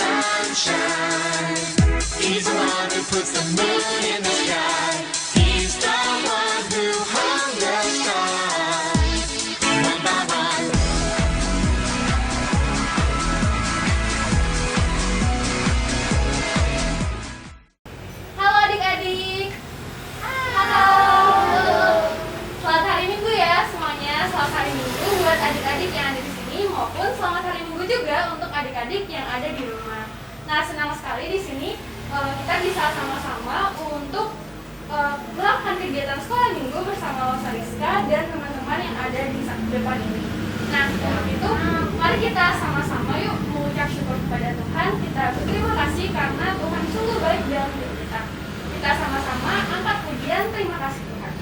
sunshine. He's the one who puts the moon in the sky. He's the one who hung the stars one by one. Halo adik-adik. Halo. Selamat hari Minggu ya semuanya. Selamat hari Minggu buat adik-adik yang ada di sini maupun selamat hari Minggu juga untuk adik-adik yang ada di rumah. Nah, senang sekali di sini kita bisa sama-sama untuk melakukan kegiatan sekolah minggu bersama Losariska dan teman-teman yang ada di depan ini. Nah, untuk itu mari kita sama-sama yuk mengucap syukur kepada Tuhan. Kita berterima kasih karena Tuhan sungguh baik dalam hidup kita. Kita sama-sama angkat pujian terima kasih Tuhan.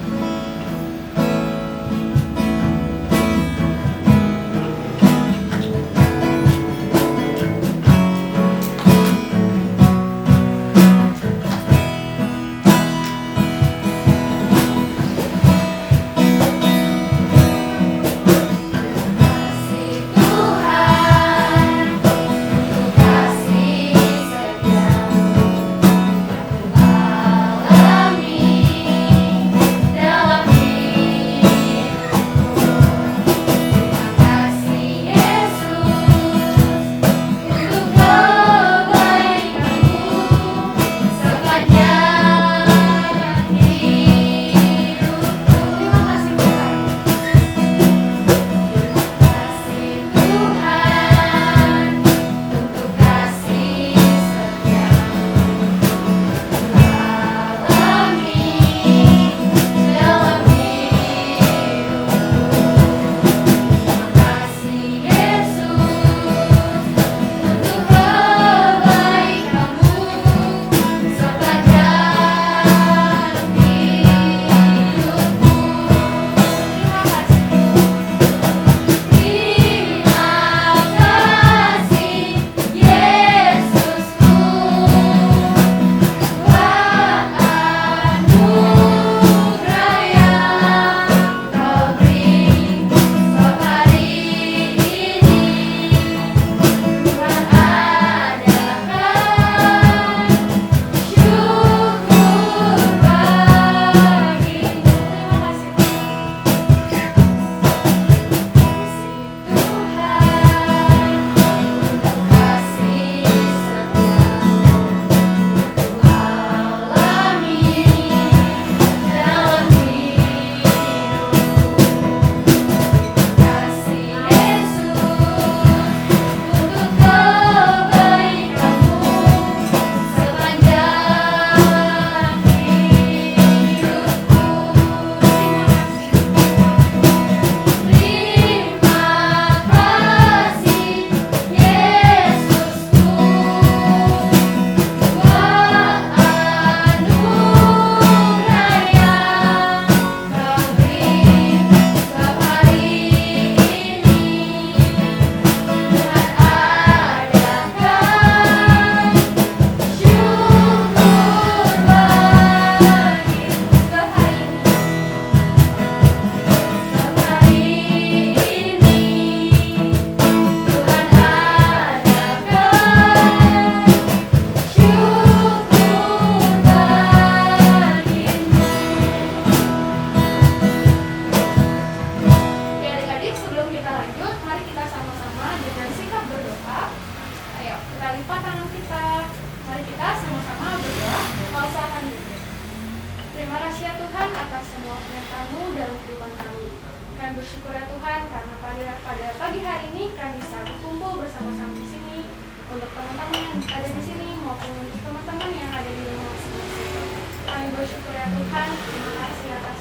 Bersyukur ya Tuhan karena pada pagi hari ini kami bisa berkumpul bersama-sama di sini untuk teman-teman yang ada di sini maupun untuk teman-teman yang ada di rumah masing-masing. Kami bersyukur ya Tuhan, terima kasih atas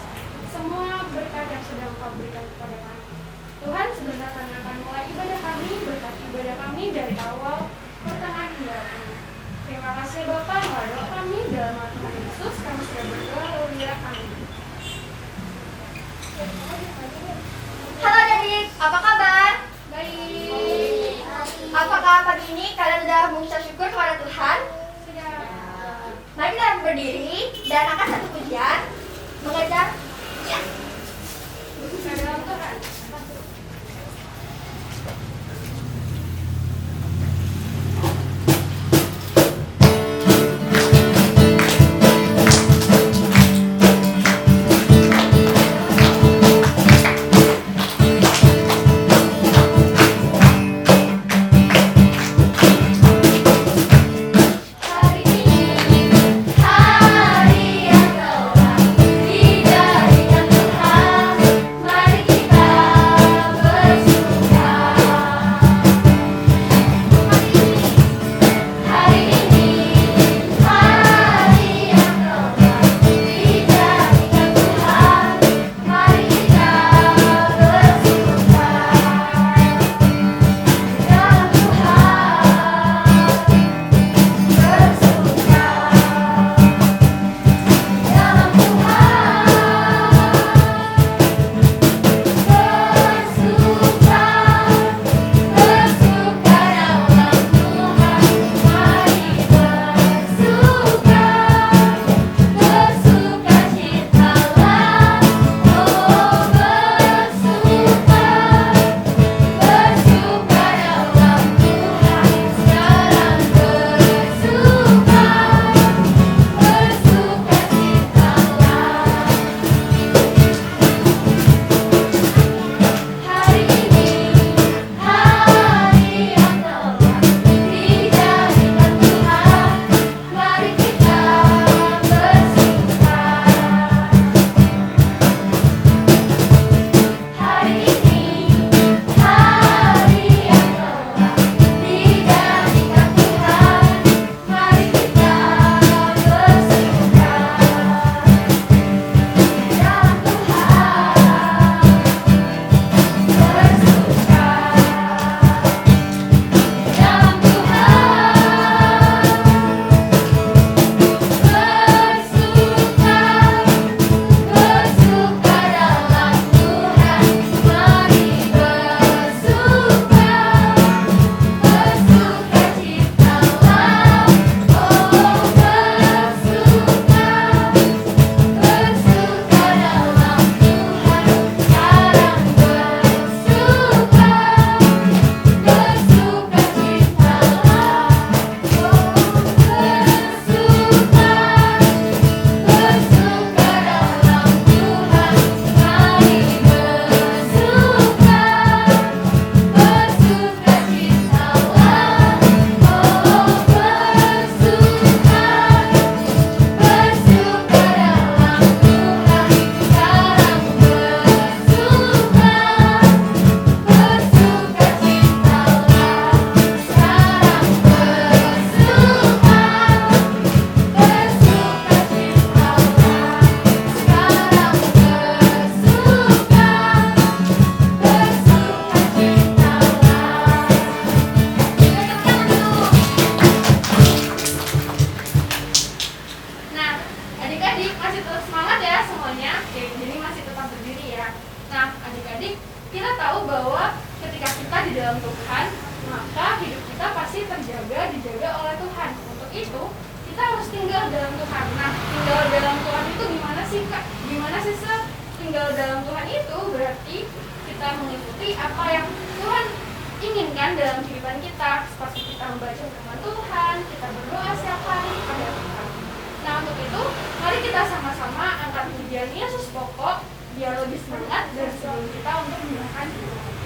semua berkat yang sudah Engkau berikan kepada kami. Tuhan, sebentar kami akan mulai ibadah kami, berkat ibadah kami dari awal pertengahan hingga akhir. Terima kasih Bapa, doa kami dalam nama Tuhan Yesus kami sudah berdoa, haleluya, amin. Halo adik, apa kabar? Baik. Apakah pagi ini kalian sudah mengucap syukur kepada Tuhan? Sudah. Mari kita berdiri dan angkat satu pujian mengejar ya. Dalam Tuhan. Tuhan, maka hidup kita pasti dijaga oleh Tuhan. Untuk itu, kita harus tinggal dalam Tuhan. Nah, tinggal dalam Tuhan itu gimana sih, Kak? Gimana sih, Seth? Tinggal dalam Tuhan itu berarti kita mengikuti apa yang Tuhan inginkan dalam kehidupan kita, seperti kita membaca firman Tuhan, kita berdoa setiap hari kepada Tuhan. Nah, untuk itu, mari kita sama-sama angkat pujian Yesus pokok biar lebih semangat dan sebelum kita untuk mendengarkan firman.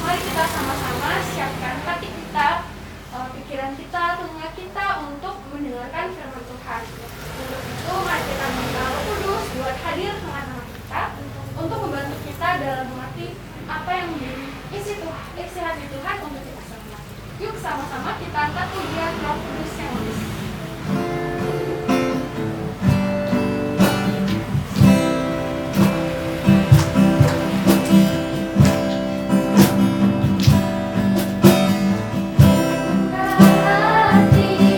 Mari kita sama-sama siapkan hati kita, pikiran kita, telinga kita untuk mendengarkan firman Tuhan. Untuk itu, mari kita minta Roh Kudus buat hadir tengah-tengah kita untuk membantu kita dalam mengerti apa yang menjadi isi hati Tuhan untuk kita semua. Yuk sama-sama kita angkat pujian Roh Kudus yang manis. Hatiku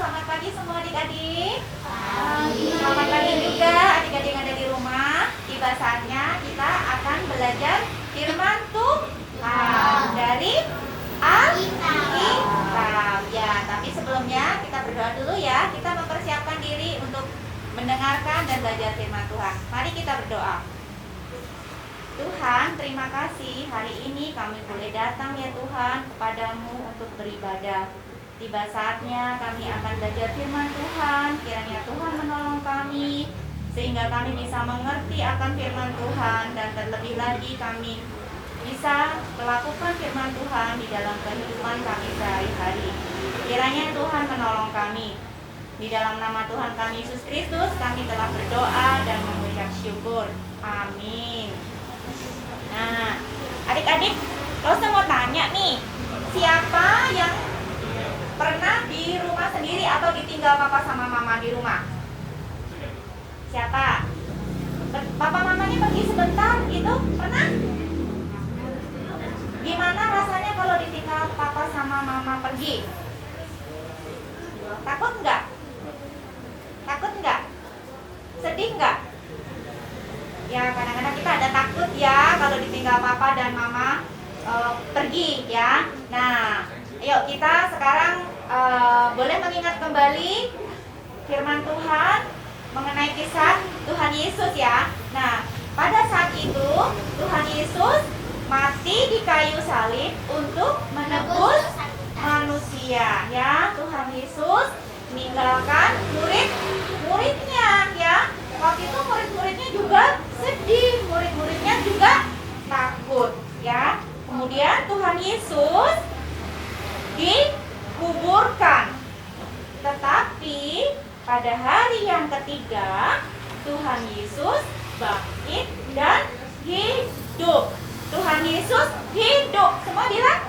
selamat pagi semua adik-adik. Selamat pagi juga adik-adik yang ada di rumah. Tiba saatnya kita akan belajar firman Tuhan dari Alkitab. Ya, tapi sebelumnya kita berdoa dulu ya. Kita mempersiapkan diri untuk mendengarkan dan belajar firman Tuhan. Mari kita berdoa. Tuhan, terima kasih hari ini kami boleh datang ya Tuhan kepadamu untuk beribadah. Tiba saatnya kami akan belajar firman Tuhan. Kiranya Tuhan menolong kami sehingga kami bisa mengerti akan firman Tuhan dan terlebih lagi kami bisa melakukan firman Tuhan di dalam kehidupan kami sehari-hari. Kiranya Tuhan menolong kami. Di dalam nama Tuhan kami Yesus Kristus kami telah berdoa dan mengucap syukur. Amin. Nah, adik-adik, Rosa mau tanya nih, siapa yang pernah di rumah sendiri atau ditinggal papa sama mama di rumah? Siapa? Papa mamanya pergi sebentar gitu, pernah? Gimana rasanya kalau ditinggal papa sama mama pergi? Takut nggak? Takut nggak? Sedih nggak? Ya, kadang-kadang kita ada takut ya kalau ditinggal papa dan mama pergi ya. Nah, ayo kita sekarang boleh mengingat kembali firman Tuhan mengenai kisah Tuhan Yesus ya. Nah, pada saat itu Tuhan Yesus mati di kayu salib untuk menebus manusia ya. Tuhan Yesus meninggalkan murid-muridnya ya. Waktu itu murid-muridnya juga sedih, murid-muridnya juga takut ya. Kemudian Tuhan Yesus dikuburkan. Tetapi pada hari yang ketiga Tuhan Yesus bangkit dan hidup. Tuhan Yesus hidup. Semua bilang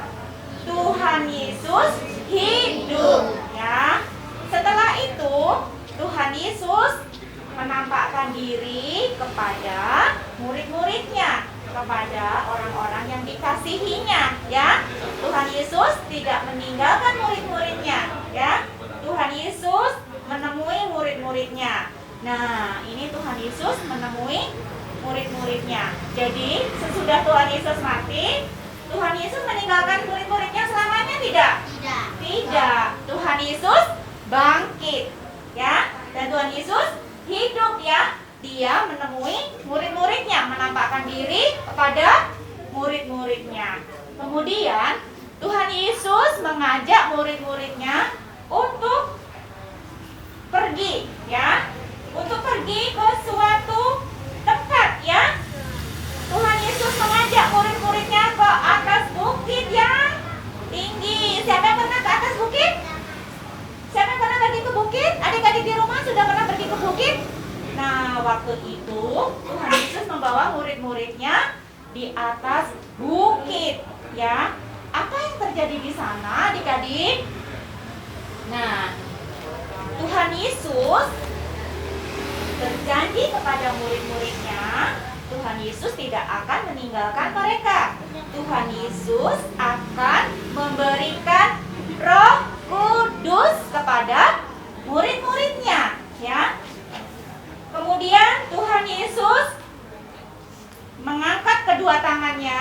Tuhan Yesus hidup ya. Setelah itu Tuhan Yesus menampakkan diri kepada murid-muridnya, kepada orang-orang yang dikasihinya ya. Tuhan Yesus tidak meninggalkan murid-muridnya ya. Tuhan Yesus menemui murid-muridnya. Nah, ini Tuhan Yesus menemui murid-muridnya. Jadi, sesudah Tuhan Yesus mati, Tuhan Yesus meninggalkan murid-muridnya selamanya tidak? Tidak. Tuhan Yesus bangkit ya. Dan Tuhan Yesus hidup ya. Dia menemui murid-muridnya, menampakkan diri kepada murid-muridnya. Kemudian Tuhan Yesus mengajak murid-muridnya untuk pergi ya. Untuk pergi ke suatu tempat ya. Tuhan Yesus mengajak murid-muridnya ke atas bukit yang tinggi. Siapa yang pernah ke atas bukit? Siapa yang pernah pergi ke bukit? Adik-adik di rumah sudah pernah pergi ke bukit? Nah, waktu itu Tuhan Yesus membawa murid-muridnya di atas bukit ya. Apa yang terjadi di sana adik-adik? Nah, Tuhan Yesus berjanji kepada murid-muridnya, Tuhan Yesus tidak akan meninggalkan mereka. Tuhan Yesus akan memberikan Roh Kudus kepada murid-muridnya ya. Kemudian Tuhan Yesus mengangkat kedua tangannya.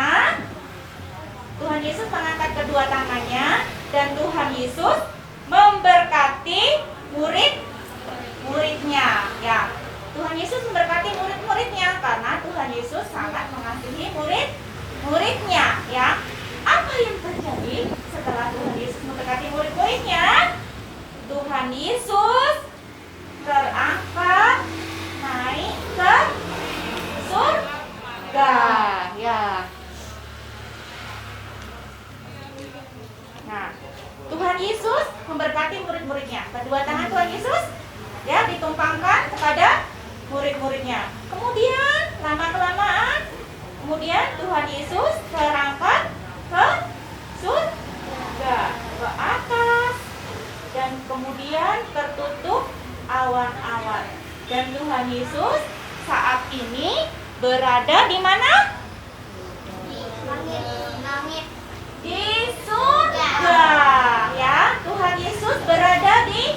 Tuhan Yesus mengangkat kedua tangannya dan Tuhan Yesus memberkati murid-muridnya ya. Tuhan Yesus memberkati murid-muridnya karena Tuhan Yesus sangat mengasihi murid-muridnya ya. Apa yang terjadi setelah Tuhan Yesus memberkati murid-muridnya? Tuhan Yesus terangkat naik ke surga ya. Nah, Tuhan Yesus memberkati murid-muridnya. Kedua tangan Tuhan Yesus ya ditumpangkan kepada murid-muridnya. Kemudian lama-kelamaan kemudian Tuhan Yesus terangkat ke surga, ke atas, dan kemudian tertutup awan-awan. Dan Tuhan Yesus saat ini berada di mana? Di surga ya. Tuhan Yesus berada di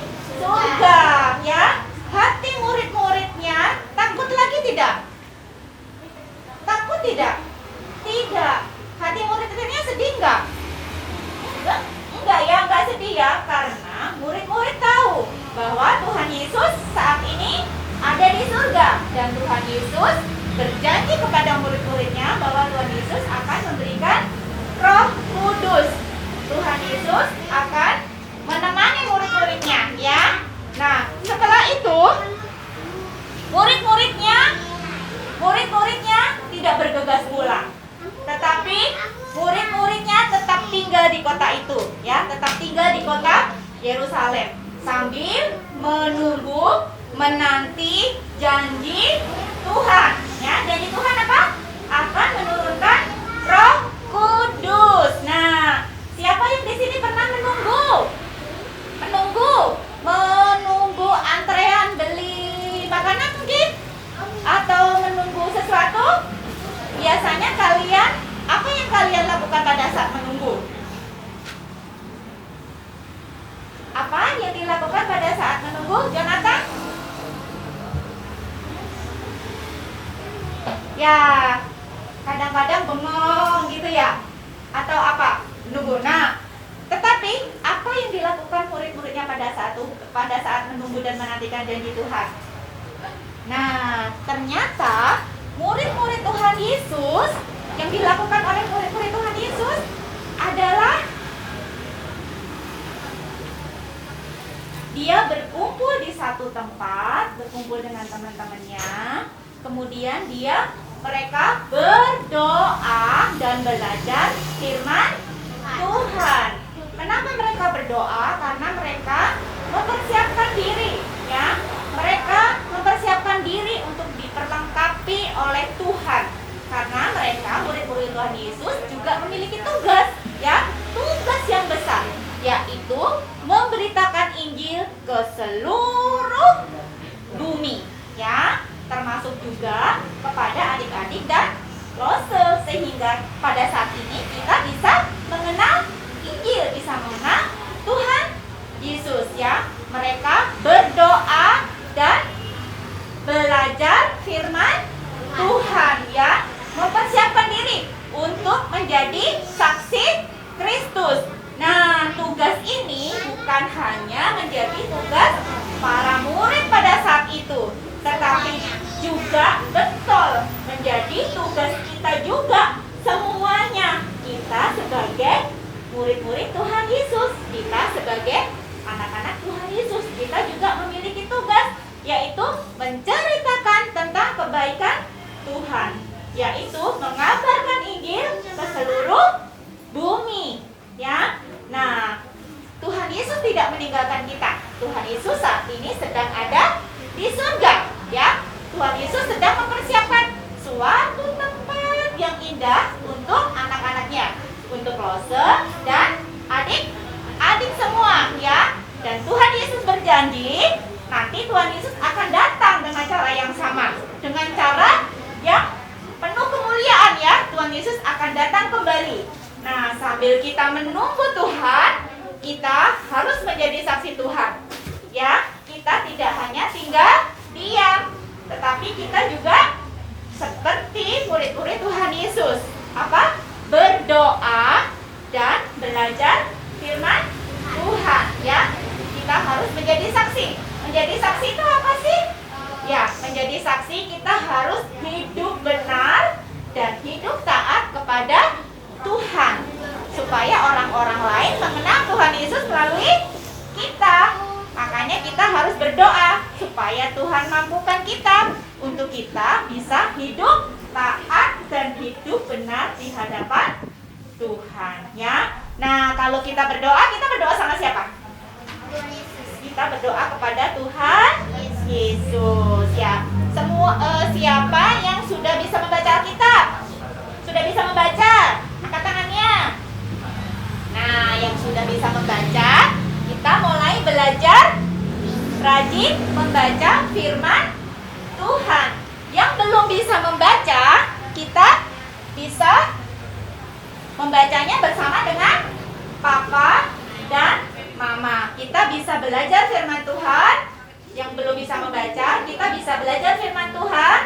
Yerusalem sambil menunggu, menanti janji Tuhan. Ya, janji Tuhan apa? Akan menurunkan Roh Kudus. Nah, siapa yang di sini pernah menunggu? Menunggu antrean beli makanan mungkin? Atau menunggu sesuatu? Biasanya kalian, apa yang kalian lakukan pada saat menunggu? Apa yang dilakukan pada saat menunggu, Jonathan? Ya, kadang-kadang bengong gitu ya? Atau apa? Menunggu. Nah, tetapi apa yang dilakukan murid-muridnya pada saat menunggu dan menantikan janji Tuhan? Nah, ternyata murid-murid Tuhan Yesus, yang dilakukan oleh murid-murid Tuhan Yesus adalah dia berkumpul di satu tempat, berkumpul dengan teman-temannya. Kemudian mereka berdoa dan belajar firman Tuhan. Kenapa mereka berdoa? Karena mereka mempersiapkan diri, ya. Mereka mempersiapkan diri untuk diperlengkapi oleh Tuhan. Karena mereka murid-murid Tuhan Yesus juga memiliki tugas, ya, tugas yang besar, yaitu memberitakan Injil ke seluruh bumi, ya, termasuk juga kepada adik-adik dan Lose, sehingga pada saat ini kita bisa mengenal Injil, bisa mengenal Tuhan Yesus, ya. Mereka berdoa dan belajar firman Tuhan, ya, mempersiapkan diri untuk menjadi saksi Kristus. Nah, tugas ini bukan hanya menjadi tugas para murid pada saat itu, tetapi juga betul menjadi tugas kita juga semuanya. Kita sebagai murid-murid Tuhan Yesus, kita sebagai anak-anak Tuhan Yesus, kita juga memiliki tugas, yaitu menceritakan tentang kebaikan Tuhan, yaitu mengabarkan Injil ke seluruh bumi, ya. Nah, Tuhan Yesus tidak meninggalkan kita. Tuhan Yesus saat ini sedang ada di surga, ya. Tuhan Yesus sedang mempersiapkan suatu tempat yang indah untuk anak-anaknya, untuk Lose dan adik-adik semua, ya. Dan Tuhan Yesus berjanji nanti Tuhan Yesus akan datang dengan cara yang sama, dengan cara yang penuh kemuliaan, ya. Tuhan Yesus akan datang kembali. Nah, sambil kita menunggu Tuhan, kita harus menjadi saksi Tuhan, ya. Kita tidak hanya tinggal diam, tetapi kita juga seperti murid-murid Tuhan Yesus, apa? Berdoa dan belajar firman Tuhan, ya. Kita harus menjadi saksi. Menjadi saksi itu apa sih? Ya, menjadi saksi kita harus hidup benar dan hidup taat kepada Tuhan, supaya orang-orang lain mengenal Tuhan Yesus melalui kita. Makanya kita harus berdoa supaya Tuhan mampukan kita untuk kita bisa hidup taat dan hidup benar di hadapan Tuhan, ya. Nah, kalau kita berdoa sama siapa? Kita berdoa kepada Tuhan Yesus, ya. Siapa yang sudah bisa membaca Alkitab? Sudah bisa membaca? Angkat tangannya. Nah, yang sudah bisa membaca, kita mulai belajar rajin membaca firman Tuhan. Yang belum bisa membaca, kita bisa membacanya bersama dengan Papa dan Mama. Kita bisa belajar firman Tuhan. Yang belum bisa membaca, kita bisa belajar firman Tuhan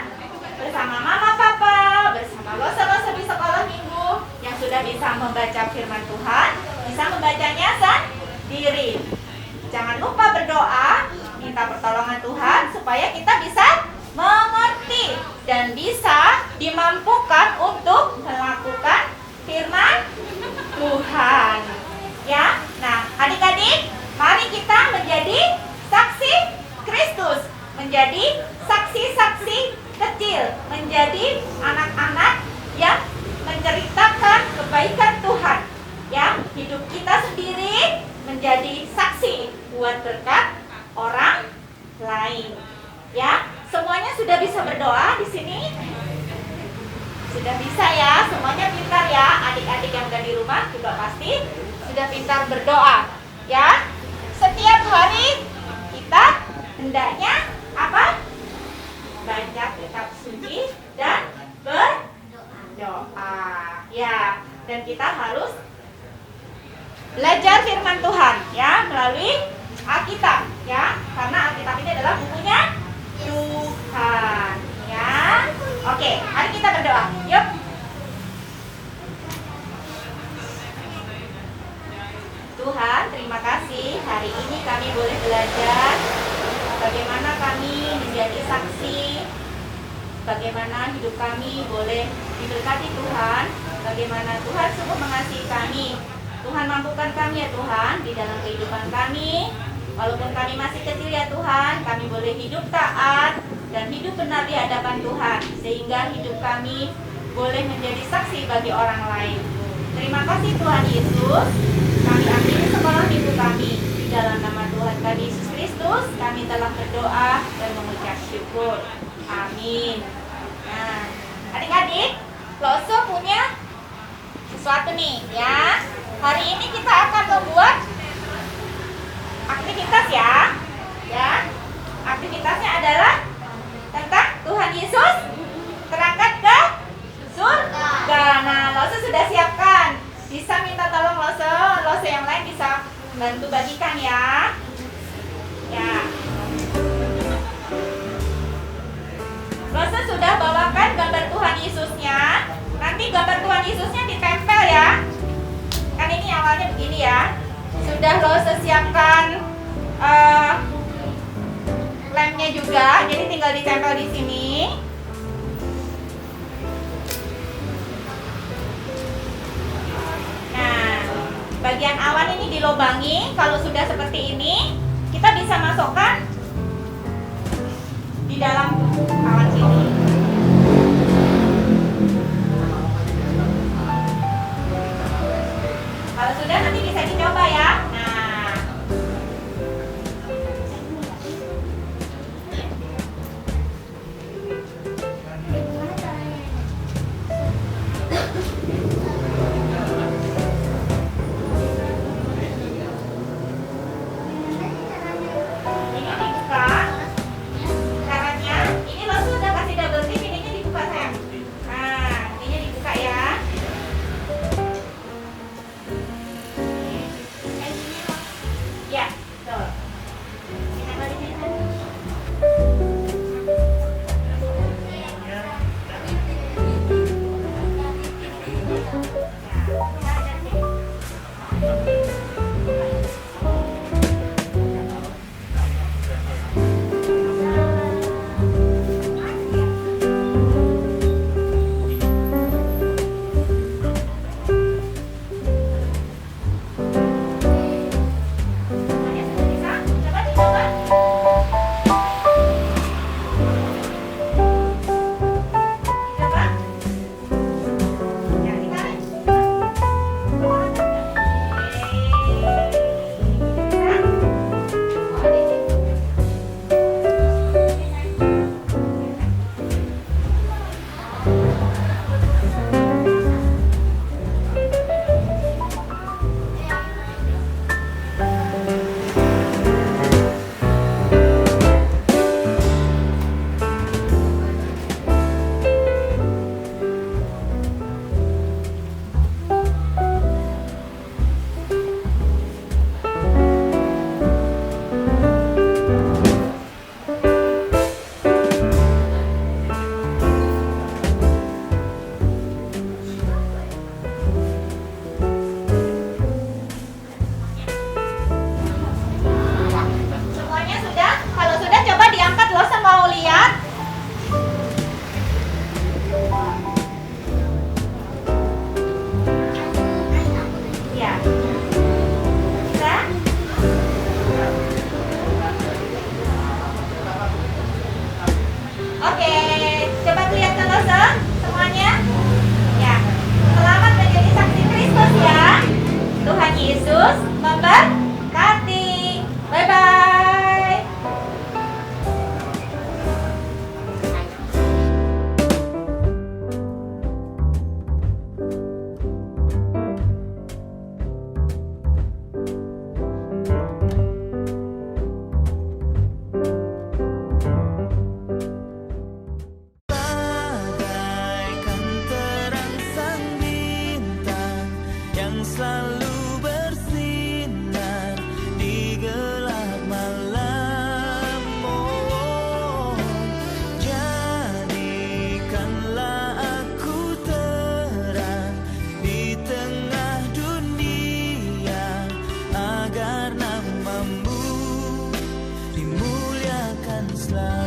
bersama Mama, Papa, bersama Lose di sekolah minggu. Yang sudah bisa membaca firman Tuhan, bisa membacanya sendiri. Jangan lupa berdoa, minta pertolongan Tuhan supaya kita bisa mengerti dan bisa dimampukan untuk melakukan firman Tuhan, ya. Nah, adik-adik, mari kita menjadi saksi Kristus, menjadi saksi-saksi kecil, menjadi anak-anak yang menceritakan kebaikan Tuhan, ya. Hidup kita sendiri menjadi saksi berkat orang lain. Ya, semuanya sudah bisa berdoa di sini? Sudah bisa ya, semuanya pintar ya. Adik-adik yang ada di rumah juga pasti sudah pintar berdoa. Ya, setiap hari kita hendaknya apa? Baca kitab suci dan berdoa. Ya, dan kita harus belajar firman Tuhan ya melalui Alkitab ya, karena Alkitab ini adalah bukunya Tuhan ya. Oke, mari kita berdoa. Yuk. Tuhan, terima kasih hari ini kami boleh belajar bagaimana kami menjadi saksi, bagaimana hidup kami boleh diberkati Tuhan, bagaimana Tuhan sungguh mengasihi kami. Tuhan mampukan kami ya Tuhan di dalam kehidupan kami. Walaupun kami masih kecil ya Tuhan, kami boleh hidup taat dan hidup benar di hadapan Tuhan, sehingga hidup kami boleh menjadi saksi bagi orang lain. Terima kasih Tuhan Yesus. Kami akhiri sekolah minggu kami. Di dalam nama Tuhan kami Yesus Kristus, kami telah berdoa dan mengucap syukur. Amin. Nah, adik-adik, Loso punya sesuatu nih ya. Hari ini kita akan membuat aktivitas ya. Ya. Aktivitasnya adalah tentang Tuhan Yesus terangkat ke surga. Nah, Loso sudah siapkan. Bisa minta tolong Loso yang lain bisa bantu bagikan ya. Ya. Loso sudah bawakan gambar Tuhan Yesusnya. Nanti gambar Tuhan Yesusnya ditempel ya. Kan ini awalnya begini ya. Sudah Loso siapkan lemnya juga, jadi tinggal ditempel di sini. Nah, bagian awan ini dilobangi. Kalau sudah seperti ini, kita bisa masukkan di dalam awan sini. Kalau sudah nanti bisa dicoba ya. Nah, ini dibuka. Caranya, ini lo sudah kasih double tip, ininya dibuka sayang. Nah, ininya dibuka ya. yang selalu bersinar di gelap malam. Oh, jadikanlah aku terang di tengah dunia, agar namamu dimuliakan selalu.